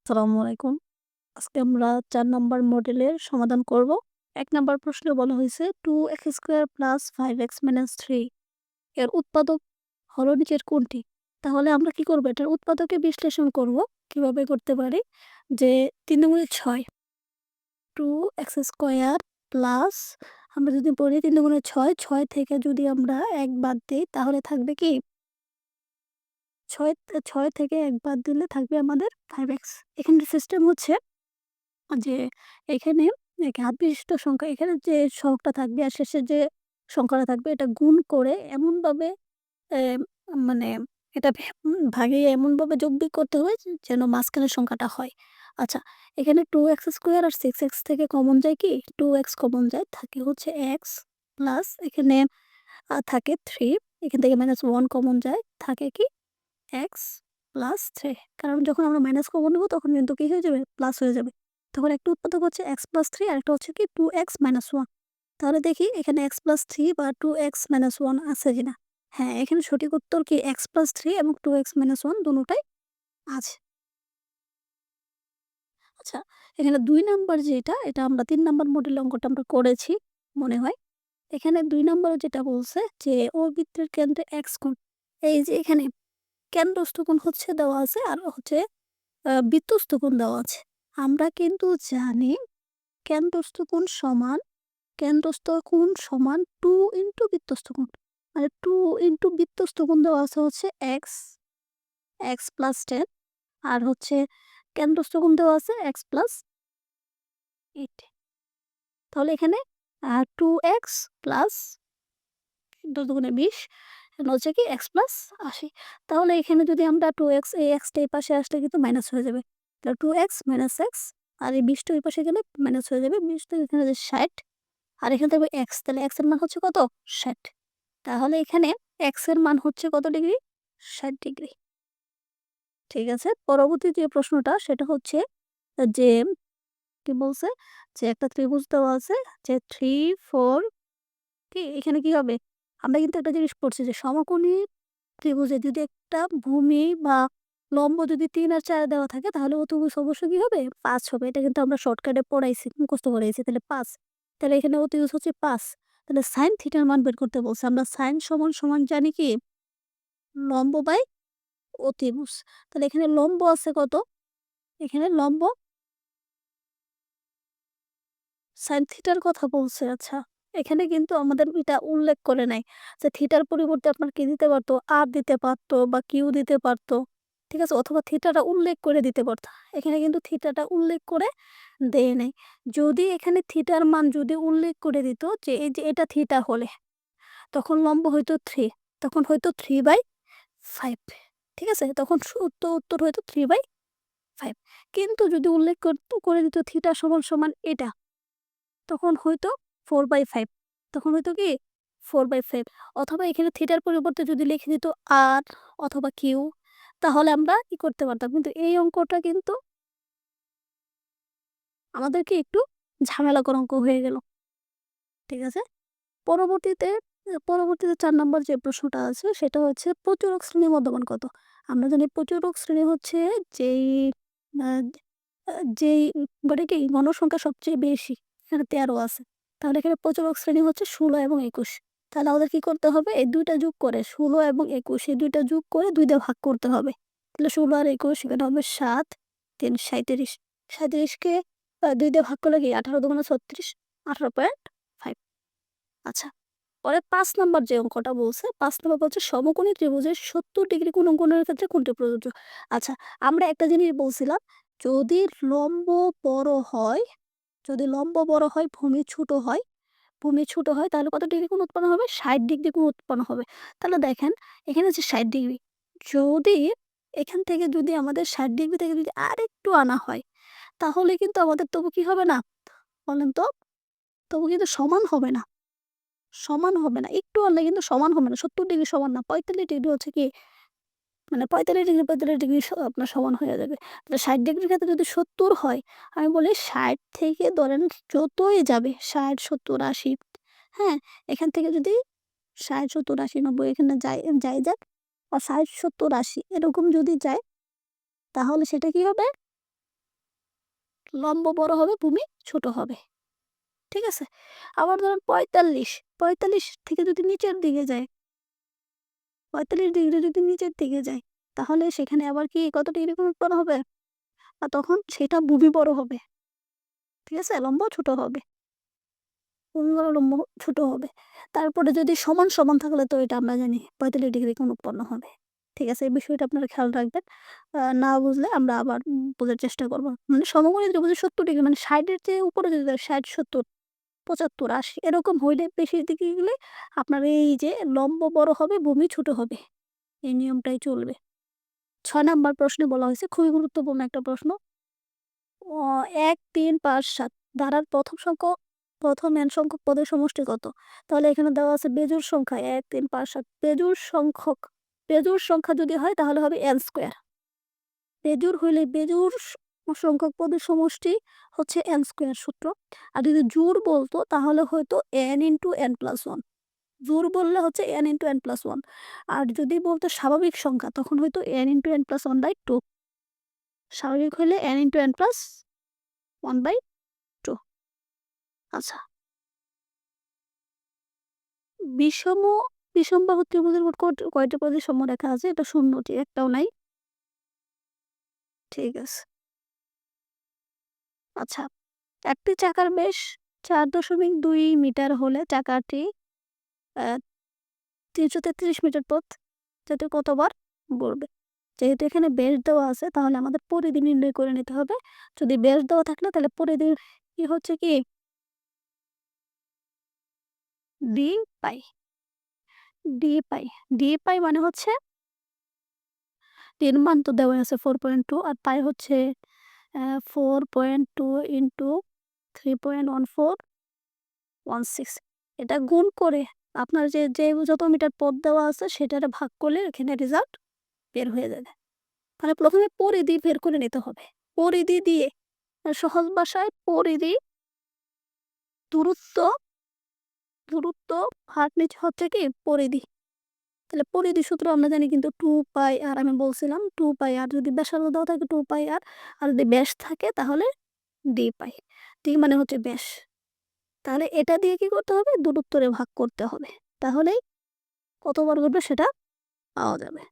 আসসালামু আলাইকুম। আজকে আমরা ৪ নাম্বার মডেলের সমাধান করব। ১ নাম্বার প্রশ্নে বলা হয়েছে 2x² + 5x - 3 এর উৎপাদক হলো নিচের কোনটি? তাহলে আমরা কি করব? এটার উৎপাদকে বিশ্লেষণ করব। কিভাবে করতে পারি? যে ৩ দুগুণে ৬ 2x² প্লাস আমরা যদি বলি ৩ দুগুণে ৬, ৬ থেকে যদি আমরা ১ বাদ দেই তাহলে থাকবে কি? ৬ থেকে ১ বাদ দিলে থাকবে আমাদের 5x। এখানে সিস্টেম হচ্ছে যে এখানে ঘাত বিশিষ্ট সংখ্যা এখানে যে সহগটা থাকবে আর শেষে যে সংখ্যাটা থাকবে এটা গুণ করে এমনভাবে এ মানে এটা ভাঙিয়ে এমনভাবে যোগ-বিয়োগ করতে হবে যেন মাঝখানের সংখ্যাটা হয়। আচ্ছা, এখানে 2x² আর 6x থেকে কমন যায় কি? 2x কমন যায়। থাকে হচ্ছে x প্লাস এখানে থাকে 3 এখান থেকে -1 কমন যায়। থাকে কি? x প্লাস 3 কারণ যখন আমরা মাইনাস কমন নেব তখন কিন্তু কি হয়ে যাবে? প্লাস হয়ে যাবে। তখন একটা উৎপাদক হচ্ছে x প্লাস 3 আরেকটা হচ্ছে কি 2x মাইনাস 1। তাহলে দেখি এখানে x প্লাস 3 বা 2x মাইনাস 1 আছে কিনা? হ্যাঁ, এখানে সঠিক উত্তর কি x প্লাস 3 এবং 2x মাইনাস 1 দোনোটাই আছে। আচ্ছা, এখানে ২ নাম্বার যেটা এটা আমরা ৩ নাম্বার মডেলের অঙ্কটা আমরা করেছি মনে হয়। এখানে ২ নম্বরে যেটা বলছে যে ও বৃত্তের কেন্দ্রে x কোণ। এই যে এখানে কেন্দ্রস্থ কোণ হচ্ছে দেওয়া আছে আর হচ্ছে বৃত্তস্থ কোণ দেওয়া আছে। আমরা কিন্তু জানি কেন্দ্রস্থ কোণ সমান 2 বৃত্তস্থ কোণ। মানে 2 বৃত্তস্থ কোণ দেওয়া আছে হচ্ছে x প্লাস 10 আর হচ্ছে কেন্দ্রস্থ কোণ দেওয়া আছে x প্লাস 8। তাহলে এখানে 2x প্লাস 10 দুগুণে 20 এখানে হচ্ছে কি x প্লাস 80। তাহলে এখানে যদি আমরা 2x এই x টা এই পাশে আসলে কিন্তু মাইনাস হয়ে যাবে। তাহলে 2x মাইনাস x আর এই 20 টা ওই পাশে গেলে মাইনাস হয়ে যাবে। 20 থেকে এখানে যে 60 আর এখানে থাকবে x তাহলে x এর মান হচ্ছে কত? 60। তাহলে এখানে x এর মান হচ্ছে কত ডিগ্রি? 60 ডিগ্রি। ঠিক আছে? পরবর্তী যে প্রশ্নটা সেটা হচ্ছে যে কি বলছে? যে একটা ত্রিভুজ দেওয়া আছে যে 3, 4 কি এখানে কি হবে? আমরা কিন্তু একটা জিনিস পড়ছি যে সমকোণী ত্রিভুজে যদি একটা ভূমি বা লম্ব যদি ৩ আর ৪ দেওয়া থাকে তাহলে অতিভুজ অবশ্যই কি হবে? ৫ হবে। এটা কিন্তু আমরা শর্টকাটে পড়াইছি, মুখস্থ করাইছি। তাহলে ৫। তাহলে এখানে অতিভুজ হচ্ছে ৫। তাহলে sin θ র মান বের করতে বলছে। আমরা sin সমান জানি কি? লম্ব বাই অতিভুজ। তাহলে এখানে লম্ব আছে কত? এখানে লম্ব sin θ র কথা বলছে। আচ্ছা। এখানে কিন্তু আমাদের এটা উল্লেখ করে নাই যে থিটার পরিবর্তে আপনার কি দিতে পারত? r দিতে পারত বা q দিতে পারত। ঠিক আছে? অথবা থিটাটা উল্লেখ করে দিতে পারত। এখানে কিন্তু থিটাটা উল্লেখ করে দেয় নাই। যদি এখানে থিটার মান যদি উল্লেখ করে দিত যে এই যে এটা থিটা হলে তখন লম্ব হইতো 3 তখন হইতো 3/5 ঠিক আছে? তখন উত্তর হইতো 3/5 কিন্তু যদি উল্লেখ করে দিত থিটা সমান এটা তখন হইতো 4/5 তখন হইতো কি 4/5 অথবা এখানে থিটার পরিবর্তে যদি লিখে দিত r অথবা q তাহলে আমরা কি করতে পারতাম। কিন্তু এই অঙ্কটা কিন্তু আমাদেরকে একটু ঝামেলাকর অঙ্ক হয়ে গেল। ঠিক আছে? পরবর্তীতে ৪ নম্বর যে প্রশ্নটা আছে সেটা হচ্ছে প্রচুরক শ্রেণীর মধ্যমান কত? আমরা জানি প্রচুরক শ্রেণী হচ্ছে যেই আ যেই মানে কি গণসংখ্যা সবচেয়ে বেশি। এখানে ১৩ আছে। তাহলে এখানে প্রচুরক শ্রেণী হচ্ছে ১৬ এবং ২১। তাহলে আমাদের কি করতে হবে? এই ২ টা যোগ করে ১৬ এবং ২১ এই ২ টা যোগ করে ২ দিয়ে ভাগ করতে হবে। তাহলে ১৬ আর ২১ এখানে হবে ৭, ৩ ৩৭। ৩৭ কে ২ দিয়ে ভাগ করলে কি ১৮ দুগুণে ৩৬, ১৮.৫। আচ্ছা। পরে ৫ নাম্বার যে অঙ্কটা বলছে, ৫ নাম্বার বলছে সমকোণী ত্রিভুজের ৭০ ডিগ্রি কোণ অঙ্কনের ক্ষেত্রে কোনটি প্রযোজ্য? আচ্ছা, আমরা একটা জিনিস বলছিলাম, যদি লম্ব বড় হয়, ভূমি ছোট হয় তাহলে কত ডিগ্রি কোণ উৎপন্ন হবে? ৬০ ডিগ্রি কোণ উৎপন্ন হবে। তাহলে দেখেন এখানে যে ৬০ ডিগ্রি, যদি এখান থেকে যদি আমাদের ৬০ ডিগ্রি থেকে যদি আরেকটু আনা হয়, তাহলে কিন্তু আমাদের তবু কি হবে না? বলেন তো? তবু কিন্তু সমান হবে না। সমান হবে না। একটু আনলে কিন্তু সমান হবে না। ৭০ ডিগ্রি সমান না। ৪৫ ডিগ্রি হচ্ছে কি মানে ৪৫ ডিগ্রি আপনার সমান হয়ে যাবে। তাহলে ৬০ ডিগ্রির ক্ষেত্রে যদি ৭০ হয়, আমি বলি ৬০ থেকে ধরেন যতই যাবে ৬০, ৭০, ৮০ হ্যাঁ? এখান থেকে যদি ৬০, ৭০, ৮০, ৯০ এখানে যাই যাক বা ৬০, ৭০, ৮০ এরকম যদি যায় তাহলে সেটা কি হবে? লম্ব বড় হবে, ভূমি ছোট হবে। ঠিক আছে? আবার ধরেন ৪৫ থেকে যদি নিচের দিকে যায়, ৪৫ ডিগ্রি যদি নিচের দিকে যায়, তাহলে সেখানে আবার কি কত ডিগ্রি কোণ উৎপন্ন হবে? তখন সেটা ভূমি বড় হবে। ঠিক আছে? লম্ব ছোট হবে। ভূমি বড়, লম্ব ছোট হবে। তারপরে যদি সমান, সমান থাকলে তো এটা আমরা জানি ৪৫ ডিগ্রি কোণ উৎপন্ন হবে। ঠিক আছে? এই বিষয়টা আপনারা খেয়াল রাখবেন। না বুঝলে আমরা আবার বোঝার চেষ্টা করব। মানে সমকোণী ত্রিভুজের ৭০ ডিগ্রি মানে ৬০ এর চেয়ে উপরে যদি যায় ৬০, ৭০, ৭৫, ৮০ এরকম হইলে বেশির দিকে গেলে আপনার এই যে লম্ব বড় হবে, ভূমি ছোট হবে। এই নিয়মটাই চলবে। ৬ নাম্বার প্রশ্নে বলা হয়েছে খুবই গুরুত্বপূর্ণ একটা প্রশ্ন। ১, ৩, ৫, ৭ ধারার প্রথম n সংখ্যক পদের সমষ্টি কত? তাহলে এখানে দেওয়া আছে বেজোড় সংখ্যা ১, ৩, ৫, ৭ বেজোড় সংখ্যা যদি হয় তাহলে হবে n স্কয়ার। বেজোড় হইলে বেজোড় সংখ্যক পদের সমষ্টি হচ্ছে n স্কয়ার সূত্র। আর যদি জোড় বলতো তাহলে হয়তো n × n+1 জোড় বললে হচ্ছে n × n+1 আর যদি বলতো স্বাভাবিক সংখ্যা তখন হয়তো n × n+1/2 স্বাভাবিক হইলে n × n+1/2 আচ্ছা। বিষম বিষমবাহু ত্রিভুজের মোট কয়টি প্রতিসম রেখা আছে? এটা শূন্যটি, একটাও নাই। ঠিক আছে। আচ্ছা, একটি চাকার ব্যাস ৪.২ মিটার হলে চাকাটি আ ৩৩৩ মিটার পথ যেতে কতবার ঘুরবে? যেহেতু এখানে ব্যাস দেওয়া আছে তাহলে আমাদের পরিধি নির্ণয় করে নিতে হবে। যদি ব্যাস দেওয়া থাকলে তাহলে পরিধির কি হচ্ছে কি ডি পাই। ডি পাই মানে হচ্ছে এর মান তো দেওয়াই আছে 4.2 আর পাই হচ্ছে 4.2 ইন্টু 3.1416 এটা গুণ করে আপনার যে যত মিটার পথ দেওয়া আছে সেটারে ভাগ করলে এখানে রেজাল্ট বের হয়ে যাবে। তাহলে প্রথমে পরিধি বের করে নিতে হবে। পরিধি দিয়ে সহজ ভাষায় পরিধি দূরত্ব দূরত্ব ভাগ নিচে হচ্ছে কি পরিধি। তাহলে পরিধি সূত্র আমরা জানি কিন্তু 2 পাই আর আমি বলছিলাম 2 পাই আর যদি ব্যাসার্ধ দেওয়া থাকে 2 পাই আর যদি ব্যাস থাকে তাহলে ডি পাই। ডি মানে হচ্ছে ব্যাস। তাহলে এটা দিয়ে কি করতে হবে? দূরত্বরে ভাগ করতে হবে। তাহলেই কত বার ঘুরবে সেটা পাওয়া যাবে।